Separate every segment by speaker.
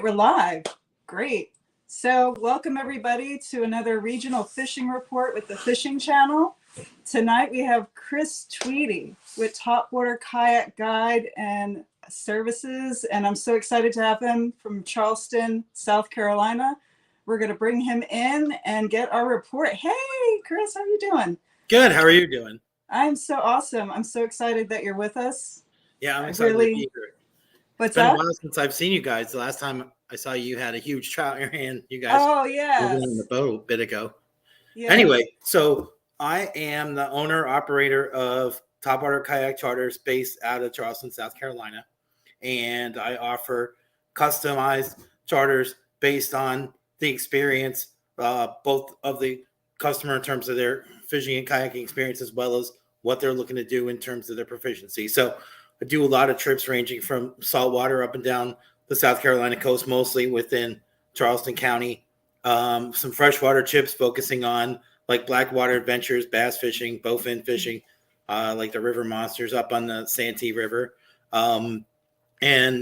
Speaker 1: we're live. Great. So welcome everybody to another regional fishing report with the Fishing Channel. Tonight we have Chris Tweedy with Topwater Kayak Guide and Services, and I'm so excited to have him from Charleston, South Carolina. We're going to bring him in and get our report. Hey, Chris, how are you doing?
Speaker 2: Good. How are you doing?
Speaker 1: I'm so awesome. I'm so excited that you're with us.
Speaker 2: Yeah, I'm excited to be here.
Speaker 1: What's
Speaker 2: It's been
Speaker 1: that?
Speaker 2: a while since I've seen you guys. The last time I saw you had a huge trout in your hand. You guys
Speaker 1: Oh, yes.
Speaker 2: were in the boat a bit ago.
Speaker 1: Yeah.
Speaker 2: Anyway, so I am the owner operator of Topwater Kayak Charters based out of Charleston, South Carolina. And I offer customized charters based on the experience, both of the customer in terms of their fishing and kayaking experience, as well as what they're looking to do in terms of their proficiency. So I do a lot of trips ranging from saltwater up and down the South Carolina coast, mostly within Charleston County. Some freshwater trips focusing on like blackwater adventures, bass fishing, bowfin fishing, like the river monsters up on the Santee River. And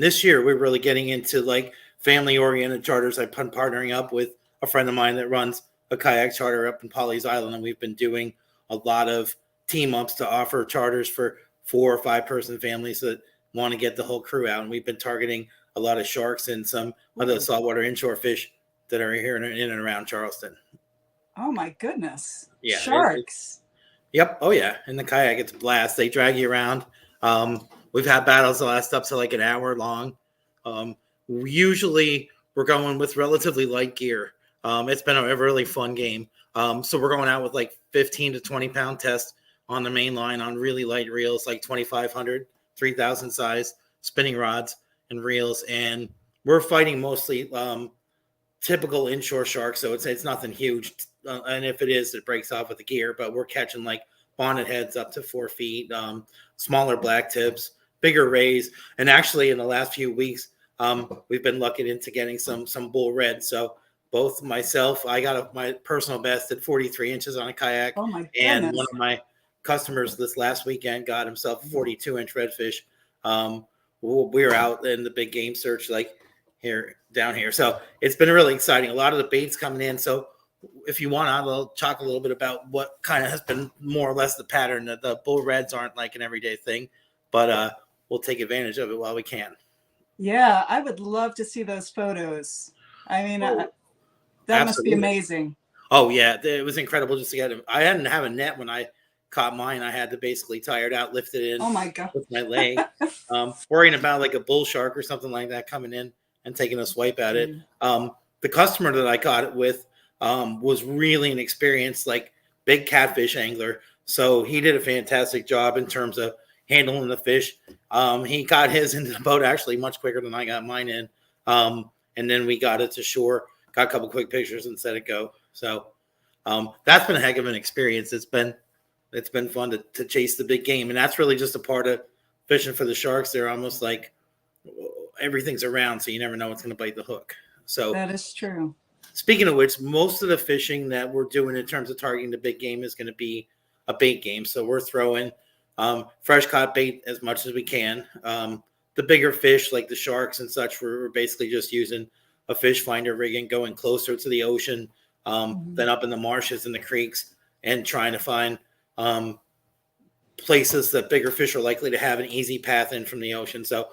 Speaker 2: this year we're really getting into like family-oriented charters. I've been partnering up with a friend of mine that runs a kayak charter up in Pawleys Island, and we've been doing a lot of team ups to offer charters for 4 or 5 person families that want to get the whole crew out. And we've been targeting a lot of sharks and some other saltwater inshore fish that are here in and around Charleston.
Speaker 1: Oh my goodness.
Speaker 2: Yeah.
Speaker 1: Sharks.
Speaker 2: Yep. Oh yeah. In the kayak, it's a blast. They drag you around. We've had battles that last up to like an hour long. Usually we're going with relatively light gear. It's been a really fun game. So we're going out with like 15 to 20 pound tests on the main line on really light reels, like 2,500, 3,000 size spinning rods and reels. And we're fighting mostly typical inshore sharks. So it's nothing huge. And if it is, it breaks off with the gear, but we're catching like bonnet heads up to 4 feet, smaller black tips, bigger rays. And actually in the last few weeks, we've been lucky into getting some bull red. So both myself, I got my personal best at 43 inches on a kayak.
Speaker 1: Oh my goodness.
Speaker 2: And one of my customers this last weekend got himself a 42-inch redfish. We were out in the big game search like down here. So it's been really exciting. A lot of the baits coming in. So if you want, I'll talk a little bit about what kind of has been more or less the pattern. That the bull reds aren't like an everyday thing, but we'll take advantage of it while we can.
Speaker 1: Yeah, I would love to see those photos. I mean, that
Speaker 2: Absolutely.
Speaker 1: must be amazing.
Speaker 2: Oh yeah, it was incredible just to get it. I didn't have a net when I caught mine. I had to basically tire it out, lift it in.
Speaker 1: Oh my God.
Speaker 2: With my leg. Worrying about like a bull shark or something like that coming in and taking a swipe at it. The customer that I caught it with was really an experienced, like big catfish angler. So he did a fantastic job in terms of handling the fish. He got his into the boat actually much quicker than I got mine in. And then we got it to shore, got a couple quick pictures and set it go. So that's been a heck of an experience. It's been fun to chase the big game. And that's really just a part of fishing for the sharks. They're almost like everything's around, so you never know what's going to bite the hook. So
Speaker 1: that is true. Speaking
Speaker 2: of which, most of the fishing that we're doing in terms of targeting the big game is going to be a bait game. So we're throwing fresh caught bait as much as we can. The bigger fish like the sharks and such, we're basically just using a fish finder rig and going closer to the ocean than up in the marshes and the creeks and trying to find places that bigger fish are likely to have an easy path in from the ocean. So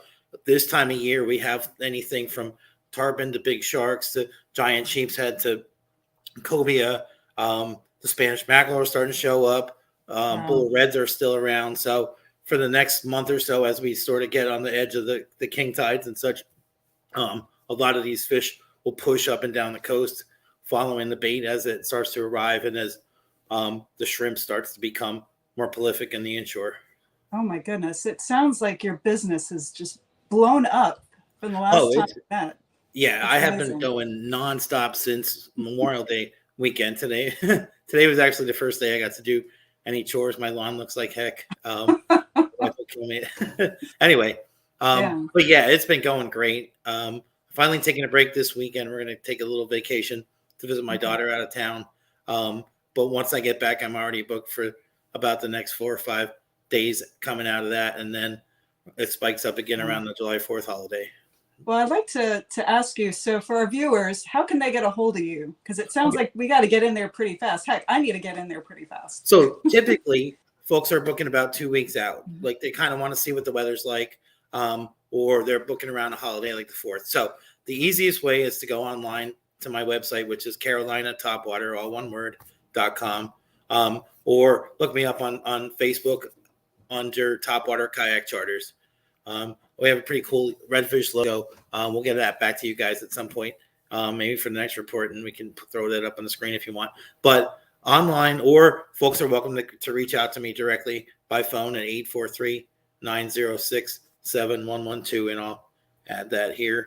Speaker 2: this time of year, we have anything from tarpon to big sharks to giant sheepshead to cobia. The Spanish mackerel are starting to show up. Bull reds are still around. So for the next month or so, as we sort of get on the edge of the king tides and such, a lot of these fish will push up and down the coast following the bait as it starts to arrive and as the shrimp starts to become more prolific in the inshore.
Speaker 1: Oh my goodness. It sounds like your business is just blown up from the last time we met.
Speaker 2: Yeah, I have been going nonstop since Memorial Day weekend. Today was actually the first day I got to do any chores. My lawn looks like heck. Anyway, but yeah, it's been going great. Finally taking a break this weekend. We're going to take a little vacation to visit my daughter out of town. But once I get back, I'm already booked for about the next 4 or 5 days coming out of that. And then it spikes up again around the July 4th holiday.
Speaker 1: Well, I'd like to ask you, so for our viewers, how can they get a hold of you? Because it sounds
Speaker 2: Okay.
Speaker 1: like we got to get in there pretty fast. Heck, I need to get in there pretty fast.
Speaker 2: So typically, folks are booking about 2 weeks out.
Speaker 1: Mhm.
Speaker 2: Like they kind of want to see what the weather's like, or they're booking around a holiday like the 4th. So the easiest way is to go online to my website, which is Carolina Topwater, all one word, .com, or look me up on Facebook under Topwater Kayak Charters. We have a pretty cool redfish logo. We'll get that back to you guys at some point, maybe for the next report, and we can throw that up on the screen if you want. But online, or folks are welcome to reach out to me directly by phone at 843-906-7112, and I'll add that here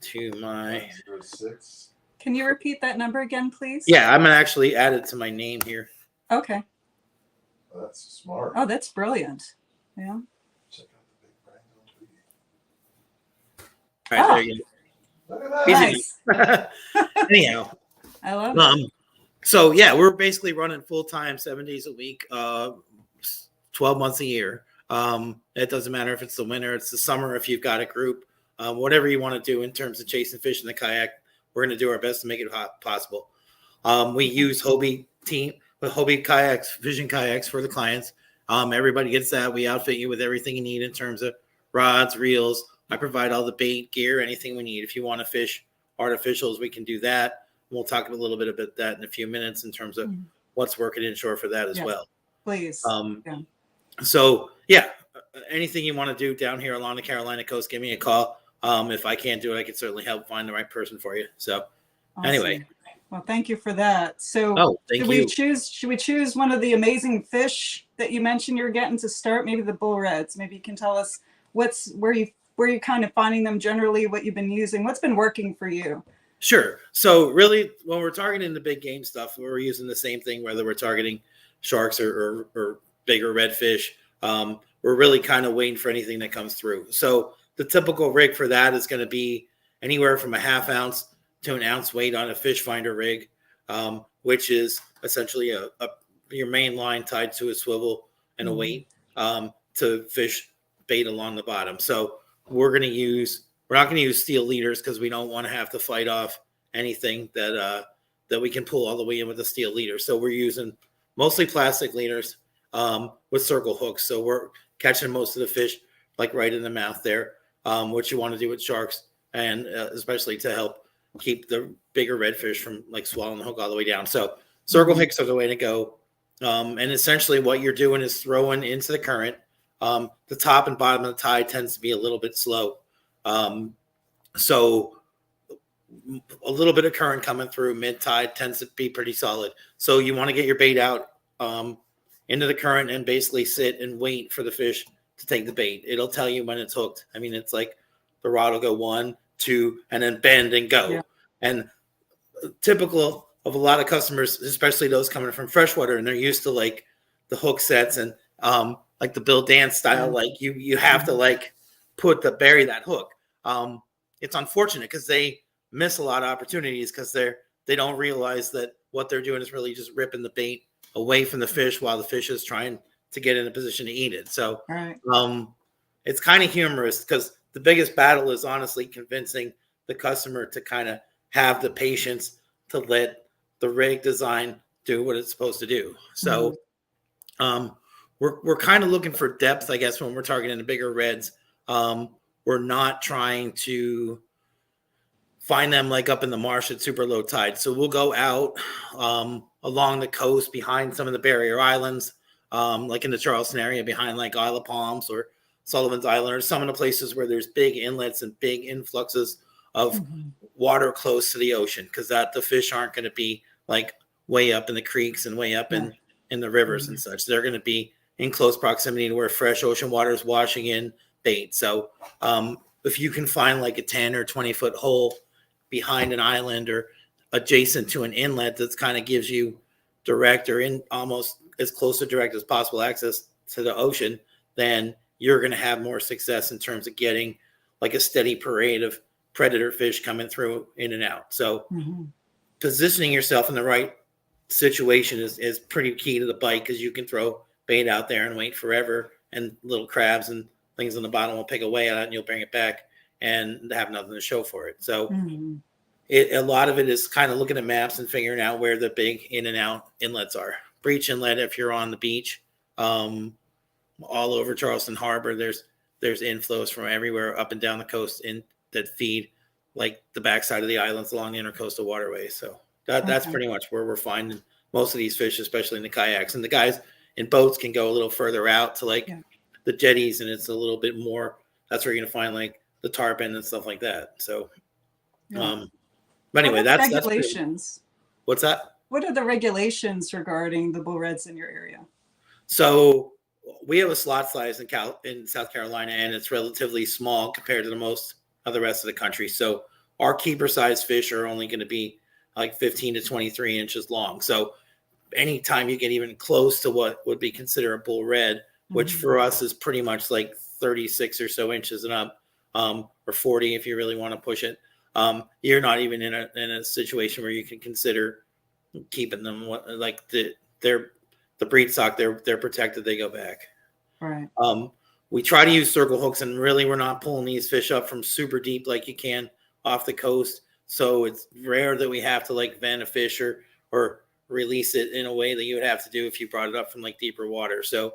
Speaker 2: to my.
Speaker 3: 906.
Speaker 1: Can you repeat that number again, please?
Speaker 2: Yeah, I'm gonna actually add it to my name here.
Speaker 1: Okay.
Speaker 3: Oh, that's smart.
Speaker 1: Oh, that's brilliant. Yeah.
Speaker 3: Check out the big brand on Tweedy.
Speaker 2: All right, there you
Speaker 3: Look at that.
Speaker 1: Nice.
Speaker 2: Anyhow,
Speaker 1: I love it.
Speaker 2: so yeah, we're basically running full time, 7 days a week, 12 months a year. It doesn't matter if it's the winter, it's the summer, if you've got a group, whatever you want to do in terms of chasing fish in the kayak, we're going to do our best to make it possible. We use Hobie kayaks, fishing kayaks for the clients. Everybody gets that. We outfit you with everything you need in terms of rods, reels. I provide all the bait, gear, anything we need. If you want to fish artificials, we can do that. We'll talk a little bit about that in a few minutes in terms of what's working inshore for that as
Speaker 1: Yes,
Speaker 2: well.
Speaker 1: please.
Speaker 2: So yeah, anything you want to do down here along the Carolina coast, give me a call. If I can't do it, I can certainly help find the right person for you. So anyway.
Speaker 1: Awesome. Well, thank you for that. So
Speaker 2: Thank
Speaker 1: should
Speaker 2: you.
Speaker 1: we choose one of the amazing fish that you mentioned you're getting to start? Maybe the bull reds. Maybe you can tell us where you kind of finding them generally, what you've been using, what's been working for you.
Speaker 2: Sure. So really, when we're targeting the big game stuff, we're using the same thing, whether we're targeting sharks or bigger redfish. We're really kind of waiting for anything that comes through. So the typical rig for that is going to be anywhere from a half ounce to an ounce weight on a fish finder rig, which is essentially your main line tied to a swivel and a weight to fish bait along the bottom. So we're not going to use steel leaders because we don't want to have to fight off anything that we can pull all the way in with a steel leader. So we're using mostly plastic leaders with circle hooks. So we're catching most of the fish like right in the mouth there, what you want to do with sharks, and especially to help keep the bigger redfish from like swallowing the hook all the way down. So circle hooks are the way to go. And essentially what you're doing is throwing into the current. The top and bottom of the tide tends to be a little bit slow. So a little bit of current coming through mid tide tends to be pretty solid. So you want to get your bait out into the current and basically sit and wait for the fish to take the bait. It'll tell you when it's hooked. I mean, it's like the rod will go 1, 2, and then bend and go. Yeah. And typical of a lot of customers, especially those coming from freshwater, and they're used to like the hook sets and like the Bill Dance style, like you have to like bury that hook. It's unfortunate because they miss a lot of opportunities because they don't realize that what they're doing is really just ripping the bait away from the fish while the fish is trying to get in a position to eat it. So it's kind of humorous because the biggest battle is honestly convincing the customer to kind of have the patience to let the rig design do what it's supposed to do. So we're kind of looking for depth, I guess, when we're targeting the bigger reds. We're not trying to find them like up in the marsh at super low tide. So we'll go out along the coast behind some of the barrier islands, like in the Charleston area behind like Isle of Palms or Sullivan's Island, or some of the places where there's big inlets and big influxes of water close to the ocean, because the fish aren't going to be like way up in the creeks and way up in the rivers and such. They're going to be in close proximity to where fresh ocean water is washing in bait. So if you can find like a 10 or 20 foot hole behind an island or adjacent to an inlet that kind of gives you direct or in almost as close to direct as possible access to the ocean, then you're going to have more success in terms of getting like a steady parade of predator fish coming through in and out. So positioning yourself in the right situation is pretty key to the bite, because you can throw bait out there and wait forever, and little crabs and things on the bottom will pick away at it and you'll bring it back and have nothing to show for it. So
Speaker 1: Mhm.
Speaker 2: a lot of it is kind of looking at maps and figuring out where the big in and out inlets are. Breach Inlet, if you're on the beach, all over Charleston Harbor, there's inflows from everywhere up and down the coast that feed like the backside of the islands along the intercoastal waterways. So that's
Speaker 1: Okay.
Speaker 2: pretty much where we're finding most of these fish, especially in the kayaks. And the guys in boats can go a little further out to like
Speaker 1: Yeah.
Speaker 2: the jetties, and it's a little bit more. That's where you're gonna find like the tarpon and stuff like that. So,
Speaker 1: Yeah.
Speaker 2: but anyway,
Speaker 1: What are the
Speaker 2: that's pretty,
Speaker 1: regulations?
Speaker 2: what's that?
Speaker 1: What are the regulations regarding the bull reds in your area?
Speaker 2: So we have a slot size in South Carolina, and it's relatively small compared to the most of the rest of the country. So our keeper size fish are only going to be like 15 to 23 inches long. So anytime you get even close to what would be considered a bull red, which
Speaker 1: Mhm.
Speaker 2: for us is pretty much like 36 or so inches and up, or 40 if you really want to push it, you're not even in a situation where you can consider keeping them. Like they're the breed stock, they're protected, they go back.
Speaker 1: Right.
Speaker 2: We try to use circle hooks, and really we're not pulling these fish up from super deep like you can off the coast. So it's rare that we have to like vent a fish or release it in a way that you would have to do if you brought it up from like deeper water. So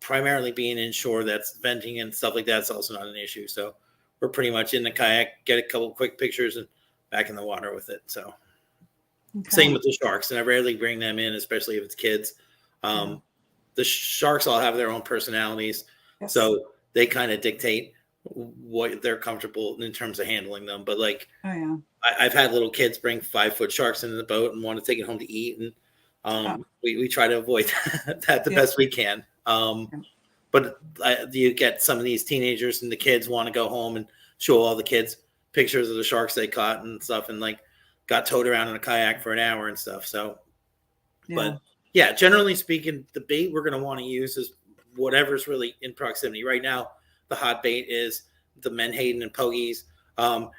Speaker 2: primarily being inshore, that's venting and stuff like that's also not an issue. So we're pretty much in the kayak, get a couple quick pictures, and back in the water with it. So
Speaker 1: Okay.
Speaker 2: same with the sharks, and I rarely bring them in, especially if it's kids. The sharks all have their own personalities,
Speaker 1: Yes.
Speaker 2: so they kind of dictate what they're comfortable in terms of handling them. But like,
Speaker 1: Oh yeah.
Speaker 2: I've had little kids bring 5-foot sharks into the boat and want to take it home to eat, and we try to avoid that the best we can. But you get some of these teenagers and the kids want to go home and show all the kids pictures of the sharks they caught and stuff, and like got towed around in a kayak for an hour and stuff. So, but yeah, generally speaking, the bait we're going to want to use is whatever's really in proximity. Right now, the hot bait is the menhaden and pogies,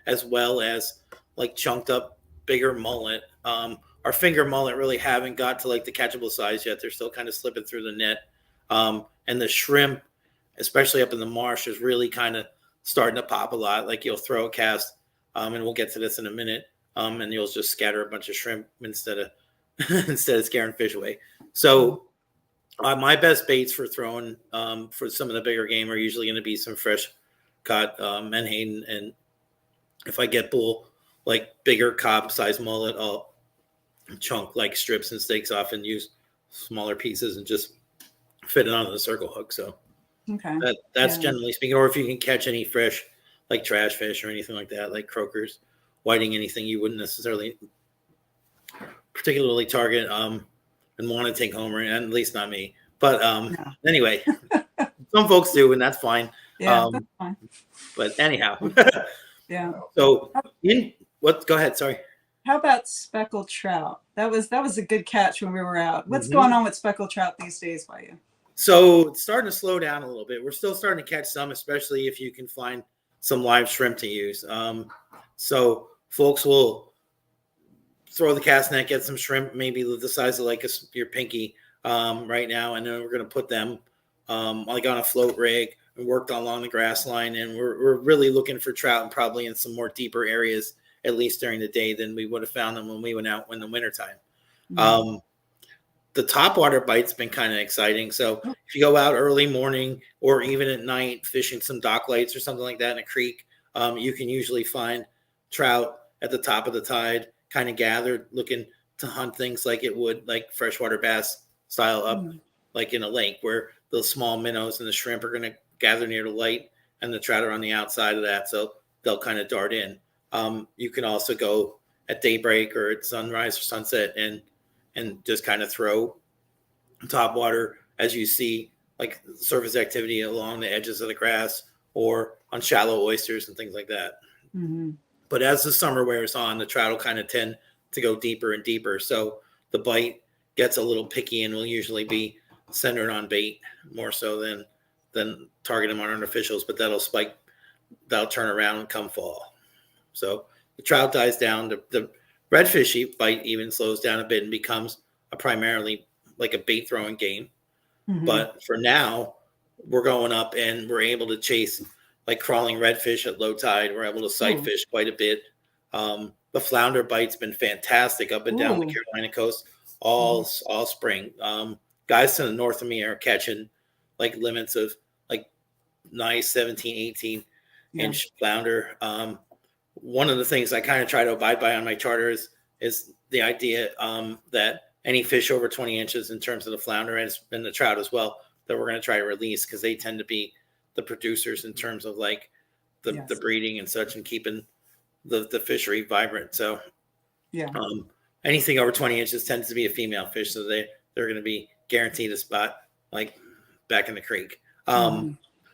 Speaker 2: as well as like chunked up bigger mullet. Our finger mullet really haven't got to like the catchable size yet. They're still kind of slipping through the net. And the shrimp, especially up in the marsh, is really kind of starting to pop a lot. Like you'll throw a cast, and we'll get to this in a minute, and you'll just scatter a bunch of shrimp instead of scaring fish away. So my best baits for throwing for some of the bigger game are usually going to be some fresh caught menhaden, and if I get bull like bigger cob size mullet, I'll chunk like strips and steaks off and use smaller pieces and just fit it onto the circle hook. So that's generally speaking. Or if you can catch any fresh like trash fish or anything like that, like croakers, whiting, anything you wouldn't necessarily particularly target and want to take home, or at least not me. But anyway, some folks do, and that's fine.
Speaker 1: Yeah, that's fine.
Speaker 2: But anyhow,
Speaker 1: yeah.
Speaker 2: So go ahead. Sorry.
Speaker 1: How about speckled trout? That was a good catch when we were out. What's going on with speckled trout these days by you?
Speaker 2: So it's starting to slow down a little bit. We're still starting to catch some, especially if you can find some live shrimp to use. So folks will throw the cast net, get some shrimp, maybe the size of like your pinky right now, and then we're going to put them like on a float rig and worked along the grass line. And we're really looking for trout, and probably in some more deeper areas, at least during the day, than we would have found them when we went out in the wintertime. Mm-hmm. The topwater bite's been kind of exciting. So if you go out early morning or even at night fishing some dock lights or something like that in a creek, you can usually find trout at the top of the tide, kind of gathered, looking to hunt things like it would like freshwater bass style up, like in a lake, where the small minnows and the shrimp are going to gather near the light and the trout are on the outside of that. So they'll kind of dart in. You can also go at daybreak or at sunrise or sunset and just kind of throw top water as you see like surface activity along the edges of the grass or on shallow oysters and things like that. Mm-hmm. But as the summer wears on, the trout will kind of tend to go deeper and deeper. So the bite gets a little picky and will usually be centered on bait more so than target them on artificials, but that'll turn around and come fall. So the trout dies down. The redfish bite even slows down a bit and becomes a primarily like a bait throwing game. Mm-hmm. But for now, we're going up and we're able to chase like crawling redfish at low tide. We're able to sight
Speaker 1: Ooh.
Speaker 2: fish quite a bit. The flounder bite's been fantastic up and down the
Speaker 1: Ooh.
Speaker 2: Carolina coast all spring. Guys to the north of me are catching like limits of like nice 17, 18 inch flounder. One of the things I kind of try to abide by on my charters is the idea that any fish over 20 inches in terms of the flounder and the trout as well, that we're going to try to release, because they tend to be the producers in terms of like the breeding and such, and keeping the fishery vibrant. So anything over 20 inches tends to be a female fish, so they're going to be guaranteed a spot like back in the creek.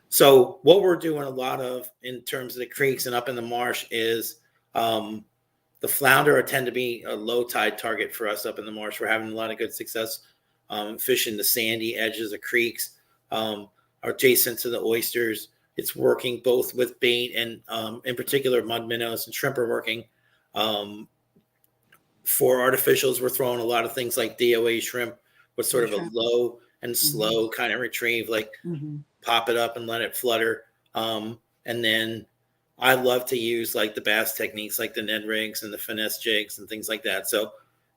Speaker 2: So what we're doing a lot of in terms of the creeks and up in the marsh is the flounder tend to be a low tide target for us up in the marsh. We're having a lot of good success fishing the sandy edges of creeks, adjacent to the oysters. It's working both with bait and in particular mud minnows and shrimp are working. For artificials, we're throwing a lot of things like DOA shrimp with sort of a low and slow kind of retrieve, like pop it up and let it flutter. And then I love to use like the bass techniques, like the Ned rigs and the finesse jigs and things like that. So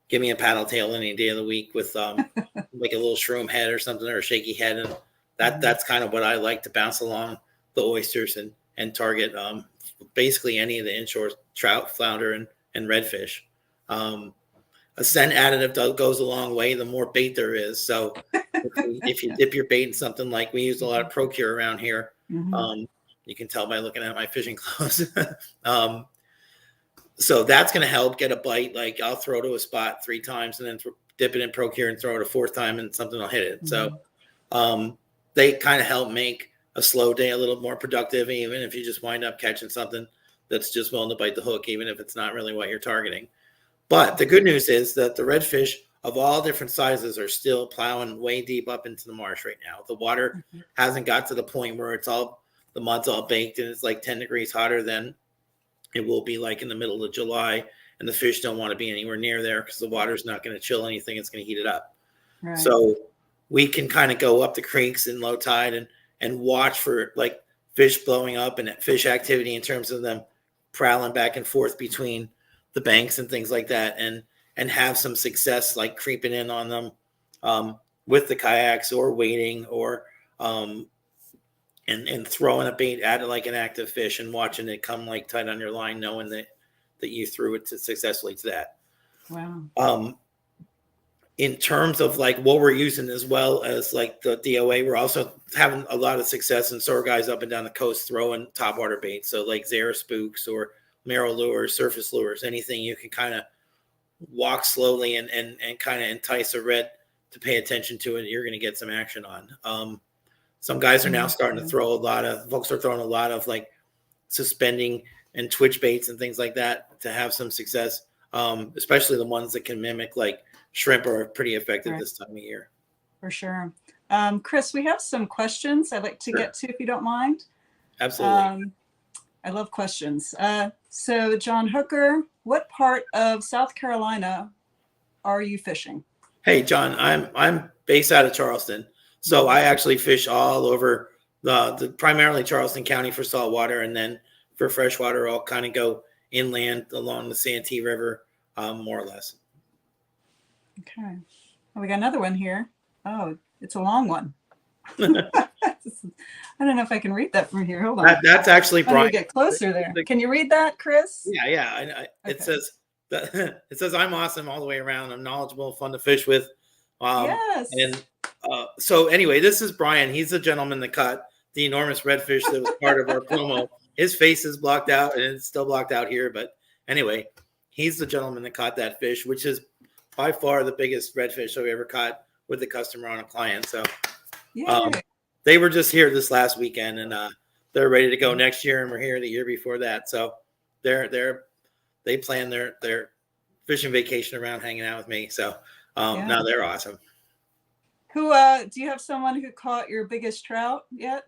Speaker 2: give me a paddle tail any day of the week with like a little shroom head or something, or a shaky head. And that's kind of what I like to bounce along the oysters and target basically any of the inshore trout, flounder, and redfish. A scent additive goes a long way the more bait there is. So if you dip your bait in something, like we use a lot of Procure around here, you can tell by looking at my fishing clothes. So that's going to help get a bite. Like I'll throw to a spot 3 times and then dip it in Procure and throw it a 4th time and something will hit it. So they kind of help make a slow day a little more productive, even if you just wind up catching something that's just willing to bite the hook, even if it's not really what you're targeting. But the good news is that the redfish of all different sizes are still plowing way deep up into the marsh right now. The water hasn't got to the point where the mud's all baked and it's like 10 degrees hotter than it will be like in the middle of July. And the fish don't want to be anywhere near there because the water's not going to chill anything. It's going to heat it up. Right. So we can kind of go up the creeks in low tide and watch for like fish blowing up and fish activity in terms of them prowling back and forth between the banks and things like that, and have some success like creeping in on them with the kayaks or waiting or and throwing a bait at it like an active fish and watching it come like tight on your line, knowing that you threw it successfully to that. Wow. In terms of like what we're using as well as like the DOA, we're also having a lot of success, and so are guys up and down the coast throwing topwater baits. So like Zara spooks or Merrill lures, surface lures, anything you can kind of walk slowly and kind of entice a red to pay attention to it, you're going to get some action on. Some guys are now starting to throw folks are throwing a lot of like suspending and twitch baits and things like that to have some success, especially the ones that can mimic like shrimp are pretty effective this time of year. For
Speaker 1: sure. Chris, we have some questions I'd like to get to if you don't mind.
Speaker 2: Absolutely.
Speaker 1: I love questions. So John Hooker, what part of South Carolina are you fishing?
Speaker 2: Hey, John, I'm based out of Charleston. So I actually fish all over the primarily Charleston County for saltwater, and then for freshwater, I'll kind of go inland along the Santee River, more or less.
Speaker 1: Okay. Well, we got another one here. Oh, it's a long one. I don't know if I can read that from here. Hold on.
Speaker 2: That's actually Brian.
Speaker 1: Get closer there. Can you read that, Chris?
Speaker 2: Yeah. It says I'm awesome all the way around. I'm knowledgeable, fun to fish with.
Speaker 1: Yes.
Speaker 2: And so anyway, this is Brian. He's the gentleman that caught the enormous redfish that was part of our promo. His face is blocked out, and it's still blocked out here. But anyway, he's the gentleman that caught that fish, which is by far the biggest redfish I've ever caught with a customer on a client. So they were just here this last weekend, and they're ready to go next year, and we're here the year before that. So they plan their fishing vacation around hanging out with me. So now they're awesome.
Speaker 1: Who do you have someone who caught your biggest trout yet?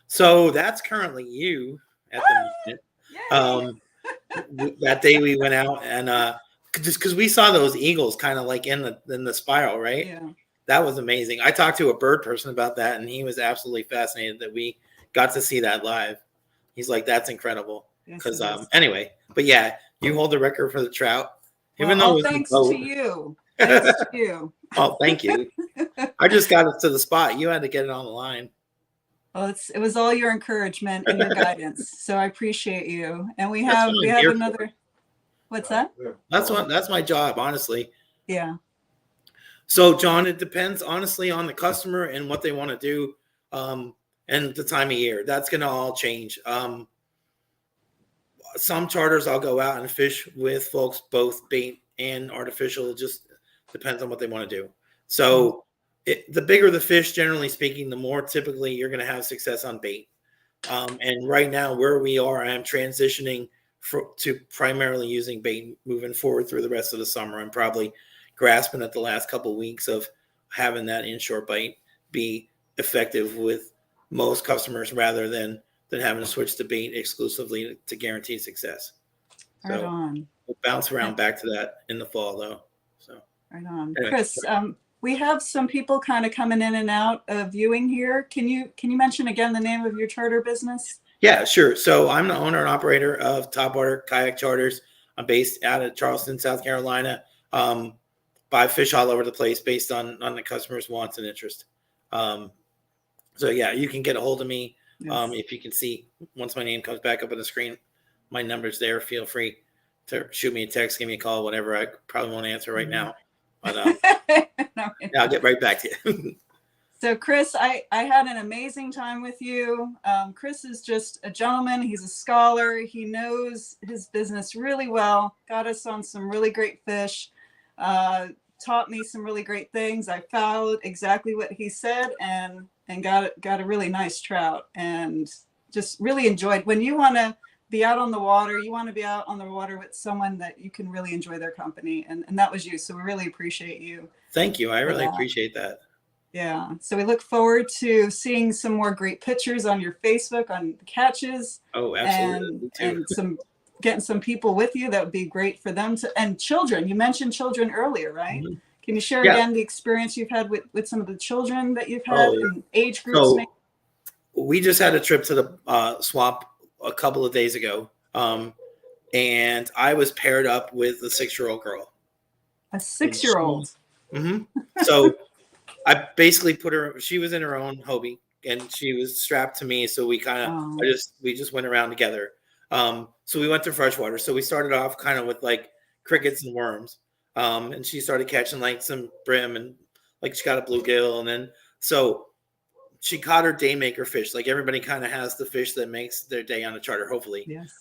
Speaker 2: So that's currently you at the moment. That day we went out and just because we saw those eagles kind of like in the spiral, right?
Speaker 1: Yeah.
Speaker 2: That was amazing. I talked to a bird person about that, and he was absolutely fascinated that we got to see that live. He's like, that's incredible.
Speaker 1: Yes,
Speaker 2: Because
Speaker 1: it is.
Speaker 2: anyway, but yeah, you hold the record for the trout.
Speaker 1: Well,
Speaker 2: Even though
Speaker 1: all
Speaker 2: it was
Speaker 1: thanks
Speaker 2: a boat.
Speaker 1: to you. Thanks to you.
Speaker 2: Oh, thank you. I just got it to the spot. You had to get it on the line.
Speaker 1: Well, it was all your encouragement and your guidance. So I appreciate you. And we
Speaker 2: That's
Speaker 1: have
Speaker 2: what I'm here for.
Speaker 1: another. What's that?
Speaker 2: That's my job, honestly.
Speaker 1: Yeah.
Speaker 2: So, John, it depends honestly on the customer and what they want to do, and the time of year. That's going to all change. Some charters I'll go out and fish with folks, both bait and artificial. It just depends on what they want to do. So, the bigger the fish, generally speaking, the more typically you're going to have success on bait. And right now, where we are, I am transitioning to primarily using bait moving forward through the rest of the summer. I'm probably grasping at the last couple of weeks of having that inshore bite be effective with most customers rather than having to switch to bait exclusively to guarantee success.
Speaker 1: Right
Speaker 2: So
Speaker 1: on.
Speaker 2: we'll bounce around back to that in the fall though. So
Speaker 1: Right on.
Speaker 2: anyway.
Speaker 1: Chris, we have some people kind of coming in and out of viewing here. Can you mention again the name of your charter business?
Speaker 2: Yeah, sure. So I'm the owner and operator of Topwater Kayak Charters. I'm based out of Charleston, South Carolina. Buy fish all over the place based on the customer's wants and interest. So yeah, you can get a hold of me.
Speaker 1: Yes.
Speaker 2: If you can see, once my name comes back up on the screen, my number's there. Feel free to shoot me a text, give me a call, whatever. I probably won't answer right now, but
Speaker 1: No,
Speaker 2: I'll get right back to you.
Speaker 1: So Chris, I had an amazing time with you. Chris is just a gentleman. He's a scholar. He knows his business really well, got us on some really great fish, taught me some really great things. I followed exactly what he said and got a really nice trout and just really enjoyed. When you want to be out on the water, you want to be out on the water with someone that you can really enjoy their company. And that was you. So we really appreciate you.
Speaker 2: Thank you. I really appreciate that.
Speaker 1: Yeah. So we look forward to seeing some more great pictures on your Facebook on the catches.
Speaker 2: Oh, absolutely.
Speaker 1: And getting some people with you. That would be great for them to, and children. You mentioned children earlier, right? Mm-hmm. Can you share again the experience you've had with some of the children that you've had in age groups?
Speaker 2: So we just had a trip to the swamp a couple of days ago. And I was paired up with a 6-year-old girl.
Speaker 1: A 6-year-old.
Speaker 2: Mm-hmm. So I basically put her, she was in her own Hobie and she was strapped to me. So we kind of, we just went around together. So we went to freshwater. So we started off kind of with like crickets and worms. And she started catching like some brim and like she got a bluegill. And then, so she caught her day maker fish. Like everybody kind of has the fish that makes their day on a charter, hopefully.
Speaker 1: Yes.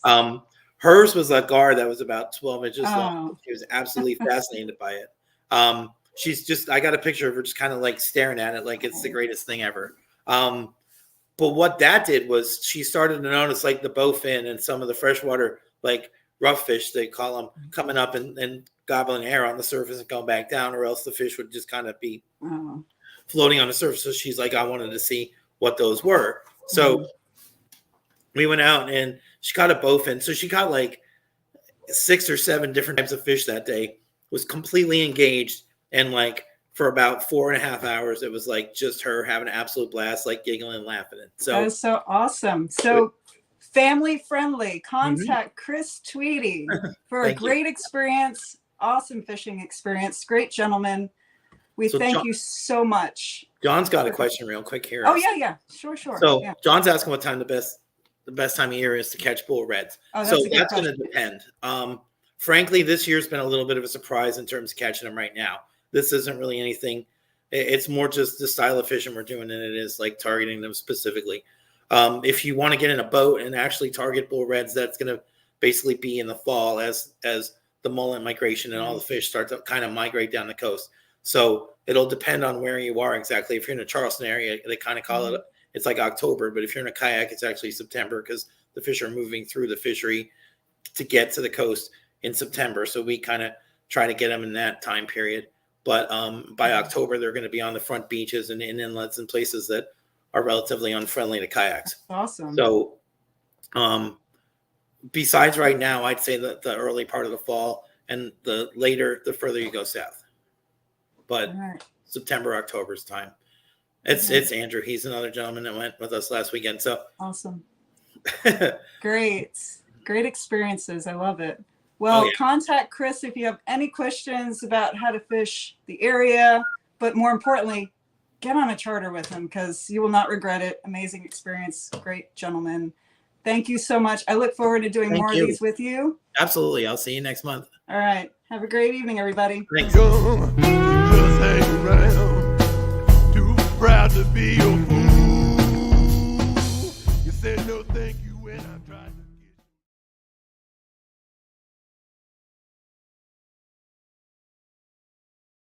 Speaker 2: Hers was a gar that was about 12 inches long. She was absolutely fascinated by it. She's just, I got a picture of her just kind of like staring at it like it's the greatest thing ever. But what that did was she started to notice like the bowfin and some of the freshwater, like rough fish, they call them, coming up and gobbling air on the surface and going back down, or else the fish would just kind of be floating on the surface. So she's like, I wanted to see what those were. So we went out and she caught a bowfin. So she caught like 6 or 7 different types of fish that day, was completely engaged. And like for about 4.5 hours, it was like just her having an absolute blast, like giggling and laughing. So
Speaker 1: that is so awesome. So family friendly, contact Chris Tweedy for a great experience, awesome fishing experience, great gentleman. We thank you so much.
Speaker 2: John's got a question real quick here.
Speaker 1: Oh yeah. Sure.
Speaker 2: So John's asking what time the best time of year is to catch bull reds. So that's going to depend. Frankly, this year's been a little bit of a surprise in terms of catching them right now. This isn't really anything. It's more just the style of fishing we're doing than it is like targeting them specifically. If you want to get in a boat and actually target bull reds, that's going to basically be in the fall as the mullet migration and all the fish start to kind of migrate down the coast. So it'll depend on where you are exactly. If you're in the Charleston area, they kind of call it, it's like October, but if you're in a kayak, it's actually September because the fish are moving through the fishery to get to the coast in September. So we kind of try to get them in that time period. But by October, they're going to be on the front beaches and in inlets and places that are relatively unfriendly to kayaks.
Speaker 1: Awesome.
Speaker 2: So besides right now, I'd say that the early part of the fall and the later, the further you go south. But September, October's time. It's Andrew. He's another gentleman that went with us last weekend. So
Speaker 1: awesome. Great experiences. I love it. Well,
Speaker 2: Oh, yeah.
Speaker 1: contact Chris if you have any questions about how to fish the area, but more importantly, get on a charter with him because you will not regret it. Amazing experience. Great gentleman. Thank you so much. I look forward to doing
Speaker 2: Thank
Speaker 1: more
Speaker 2: you.
Speaker 1: of these with you.
Speaker 2: Absolutely. I'll see you next month.
Speaker 1: All right. Have a great evening, everybody.
Speaker 2: Thanks.
Speaker 3: Young, just hang around. Too proud to be your fool. You said no thank you when I tried to.